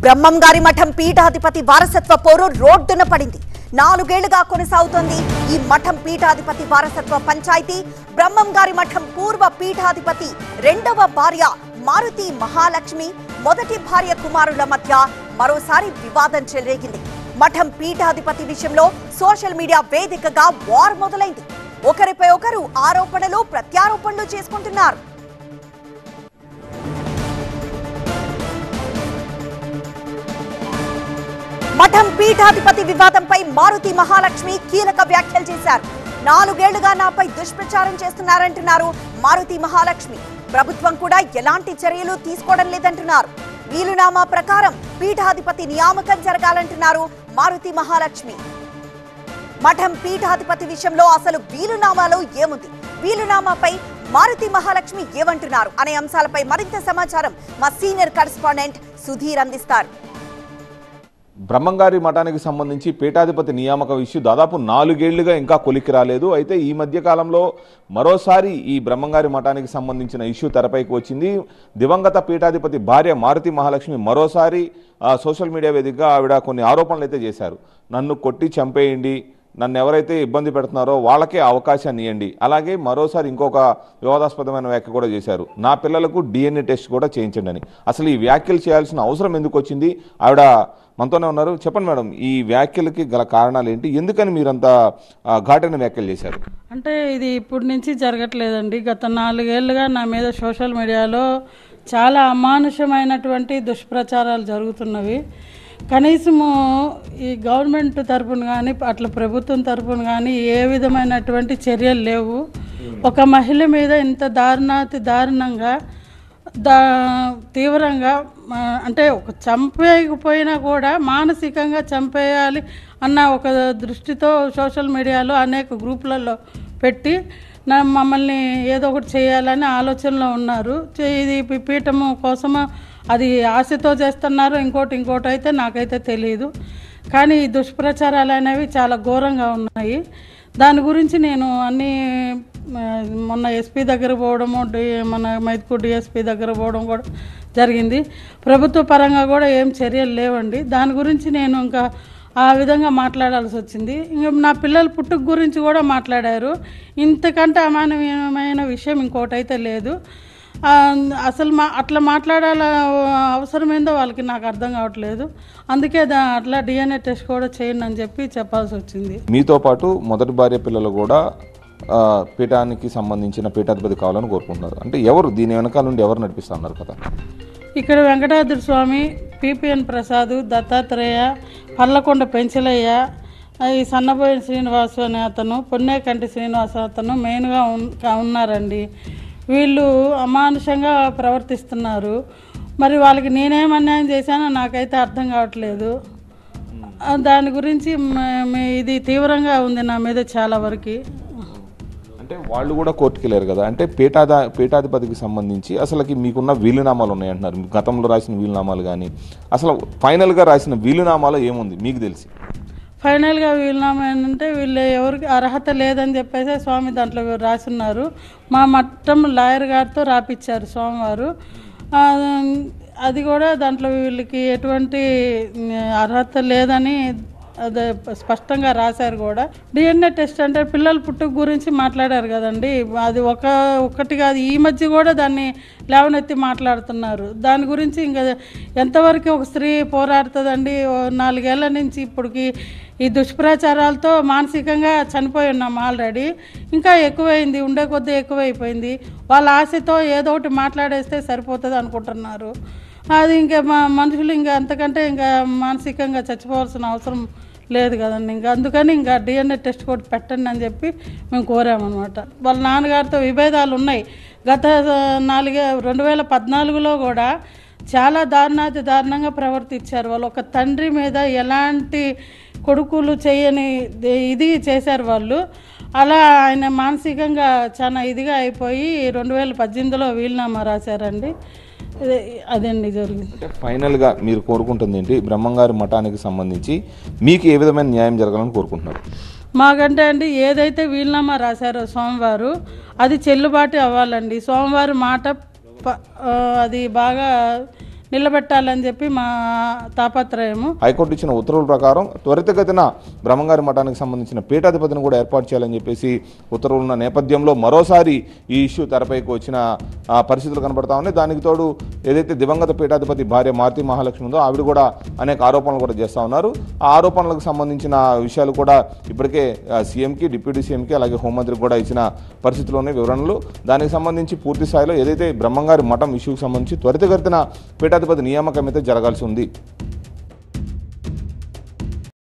బ్రహ్మంగారి మఠం పీఠాధిపతి వారసత్వ పోరు రోడ్డున పడింది. 4 ఏళ్లుగా కొనసాగుతోంది ఈ మఠం పీఠాధిపతి వారసత్వ పంచాయతీ. బ్రహ్మంగారి మఠం పూర్వ పీఠాధిపతి రెండవ భార్య మారుతి మహాలక్ష్మి, మొదటి భార్య కుమారుల మధ్య మరోసారి వివాదం చెలరేగింది. మఠం పీఠాధిపతి విషయంలో సోషల్ మీడియా వేదికగా వార్ మొదలైంది. ఒకరిపై ఒకరు ఆరోపణలు ప్రత్యారోపణలు చేసుకుంటున్నారు. మఠం పీఠాధిపతి వివాదంపై మారుతి మహాలక్ష్మి కీలక వ్యాఖ్యలు చేశారు. 4 ఏళ్లుగా నాపై దుష్ప్రచారం చేస్తున్నారంటున్నారు మారుతి మహాలక్ష్మి. ప్రభుత్వం కూడా ఎలాంటి చర్యలు తీసుకోవడం లేదంటున్నారు. వీలునామా ప్రకారం పీఠాధిపతి నియామకం జరగాలంటున్నారు మారుతి మహాలక్ష్మి. మఠం పీఠాధిపతి విషయంలో అసలు వీలునామాలో ఏముంది, వీలునామాపై మారుతి మహాలక్ష్మి ఏమంటున్నారు అనే అంశాలపై మరింత సమాచారం మా సీనియర్ కరెస్పాండెంట్ సుధీర్ అందిస్తారు. బ్రహ్మంగారి మఠానికి సంబంధించి పీఠాధిపతి నియామక ఇష్యూ దాదాపు 4 ఏళ్లుగా ఇంకా కొలిక్కి రాలేదు. అయితే ఈ మధ్య కాలంలో మరోసారి ఈ బ్రహ్మంగారి మఠానికి సంబంధించిన ఇష్యూ తెరపైకి వచ్చింది. దివంగత పీఠాధిపతి భార్య మారుతి మహాలక్ష్మి మరోసారి సోషల్ మీడియా వేదికగా ఆవిడ కొన్ని ఆరోపణలు అయితే చేశారు. నన్ను కొట్టి చంపేయండి, నన్ను ఎవరైతే ఇబ్బంది పెడుతున్నారో వాళ్ళకే అవకాశాన్ని ఇవ్వండి. అలాగే మరోసారి ఇంకొక వివాదాస్పదమైన వ్యాఖ్య కూడా చేశారు. నా పిల్లలకు DNA టెస్ట్ కూడా చేయించండి అని. అసలు ఈ వ్యాఖ్యలు చేయాల్సిన అవసరం ఎందుకు వచ్చింది? ఆవిడ మనతోనే ఉన్నారు. చెప్పండి మేడం, ఈ వ్యాఖ్యలకి గల కారణాలు ఏంటి? ఎందుకని మీరంతా ఘాటైన వ్యాఖ్యలు చేశారు? అంటే ఇది ఇప్పటి నుంచి జరగట్లేదండి. గత 4 ఏళ్లుగా నా మీద సోషల్ మీడియాలో చాలా అమానుషమైనటువంటి దుష్ప్రచారాలు జరుగుతున్నవి. కనీసము ఈ గవర్నమెంట్ తరఫున కానీ అట్లా ప్రభుత్వం తరఫున కానీ ఏ విధమైనటువంటి చర్యలు లేవు. ఒక మహిళ మీద ఇంత దారుణంగా తీవ్రంగా అంటే ఒక చంపేయకపోయినా కూడా మానసికంగా చంపేయాలి అన్న ఒక దృష్టితో సోషల్ మీడియాలో అనేక గ్రూపులలో పెట్టి మమ్మల్ని ఏదో ఒకటి చేయాలని ఆలోచనలో ఉన్నారు. ఇది పీఠము కోసము అది ఆశతో చేస్తున్నారు, ఇంకోటి అయితే నాకైతే తెలియదు. కానీ ఈ దుష్ప్రచారాలు అనేవి చాలా ఘోరంగా ఉన్నాయి. దాని గురించి నేను మొన్న ఎస్పీ దగ్గర పోవడము, మన మైదుకూరు డిఎస్పీ దగ్గర పోవడం కూడా జరిగింది. ప్రభుత్వ పరంగా కూడా ఏం చర్యలు లేవండి. దాని గురించి నేను ఇంకా ఆ విధంగా మాట్లాడాల్సి వచ్చింది. ఇంకా నా పిల్లల పుట్టుక గురించి కూడా మాట్లాడారు. ఇంతకంటే అమానవీయమైన విషయం ఇంకోటైతే లేదు. అసలు అట్లా మాట్లాడాల అవసరం ఏందో వాళ్ళకి నాకు అర్థం కావట్లేదు. అందుకే అట్లా DNA టెస్ట్ కూడా చేయండి అని చెప్పాల్సి వచ్చింది. మీతో పాటు మొదటి భార్య పిల్లలు కూడా పీఠానికి సంబంధించిన పీఠాధిపతి కావాలని కోరుకుంటున్నారు. అంటే ఎవరు దీని వెనకాల నుండి ఎవరు నడిపిస్తున్నారు కదా? ఇక్కడ వెంకటాద్రి స్వామి, PPN ప్రసాద్, దత్తాత్రేయ, పర్లకొండ పెంచలయ్య, ఈ సన్నబోయిన శ్రీనివాసు అనే అతను, పొన్నేకంటి శ్రీనివాసు అతను మెయిన్గా ఉన్నారండి. వీళ్ళు అమానుషంగా ప్రవర్తిస్తున్నారు. మరి వాళ్ళకి నేనేం అన్యాయం చేశానో నాకైతే అర్థం కావట్లేదు. దాని గురించి ఇది తీవ్రంగా ఉంది నా మీద చాలా వరకు. అంటే వాళ్ళు కూడా కోర్టుకి వెళ్ళారు కదా. అంటే పీఠాధిపతికి సంబంధించి అసలుకి మీకున్న వీలునామాలు ఉన్నాయంటున్నారు. గతంలో రాసిన వీలునామాలు కానీ అసలు ఫైనల్గా రాసిన వీలునామాలో ఏముంది మీకు తెలిసి? ఫైనల్గా వీలునామా ఏంటంటే వీళ్ళు ఎవరికి అర్హత లేదని చెప్పేసి స్వామి దాంట్లో రాసున్నారు. మా మట్టం లాయర్ గారితో రాపిచ్చారు స్వామివారు. అది కూడా దాంట్లో వీళ్ళకి ఎటువంటి అర్హత లేదని అదే స్పష్టంగా రాశారు కూడా. DNA టెస్ట్ అంటే పిల్లల పుట్టుక గురించి మాట్లాడారు కదండి. అది ఒక్కటి కాదు, ఈ మధ్య కూడా దాన్ని లేవనెత్తి మాట్లాడుతున్నారు. దాని గురించి ఇంకా ఎంతవరకు ఒక స్త్రీ పోరాడుతుందండి? 4 ఏళ్ల నుంచి ఇప్పటికి ఈ దుష్ప్రచారాలతో మానసికంగా చనిపోయి ఉన్నాం ఆల్రెడీ. ఇంకా ఎక్కువైంది, ఉండే కొద్దీ ఎక్కువైపోయింది. వాళ్ళ ఆశతో ఏదో ఒకటి మాట్లాడేస్తే సరిపోతుంది అనుకుంటున్నారు. అది ఇంకా మనుషులు ఇంకా అంతకంటే ఇంకా మానసికంగా చచ్చిపోవాల్సిన అవసరం లేదు కదండి. ఇంకా అందుకని ఇంకా DNA టెస్ట్ కూడా పెట్టండి అని చెప్పి మేము కోరామన్నమాట. వాళ్ళ నాన్నగారితో విభేదాలు ఉన్నాయి. గత 2014లో కూడా చాలా దారుణంగా ప్రవర్తించారు. వాళ్ళు ఒక తండ్రి మీద ఎలాంటి కొడుకులు చేయని ఇది చేశారు వాళ్ళు. అలా ఆయన మానసికంగా చాలా ఇదిగా అయిపోయి 2018లో వీలునామా రాశారండి. అదండి జరిగింది. అంటే ఫైనల్గా మీరు కోరుకుంటుంది ఏంటి? బ్రహ్మంగారి మఠానికి సంబంధించి మీకు ఏ విధమైన న్యాయం జరగాలని కోరుకుంటున్నారు? మాకంటే అండి ఏదైతే వీలునామా రాశారో స్వామివారు అది చెల్లుబాటు అవ్వాలండి. స్వామివారి మాట అది బాగా నిలబెట్టాలని చెప్పి మా తాపత్రయము. హైకోర్టు ఇచ్చిన ఉత్తర్వుల ప్రకారం త్వరితగతిన బ్రహ్మంగారి మఠానికి సంబంధించిన పీఠాధిపతిని కూడా ఏర్పాటు చేయాలని చెప్పేసి ఉత్తర్వులు ఉన్న నేపథ్యంలో మరోసారి ఈ ఇష్యూ తెరపైకి వచ్చిన పరిస్థితులు కనబడతా ఉన్నాయి. దానికి తోడు ఏదైతే దివంగత పీఠాధిపతి భార్య మారుతి మహాలక్ష్మి ఉందో ఆవిడ కూడా అనేక ఆరోపణలు కూడా చేస్తూ ఉన్నారు. ఆ ఆరోపణలకు సంబంధించిన విషయాలు కూడా ఇప్పటికే సీఎంకి, డిప్యూటీ సీఎంకి, అలాగే హోంమంత్రికి కూడా ఇచ్చిన పరిస్థితుల్లోనే వివరణలు. దానికి సంబంధించి పూర్తి స్థాయిలో ఏదైతే బ్రహ్మంగారి మఠం ఇష్యూకి సంబంధించి త్వరితగతిన పీఠాధిపతి నియామకం అయితే జరగాల్సి ఉంది.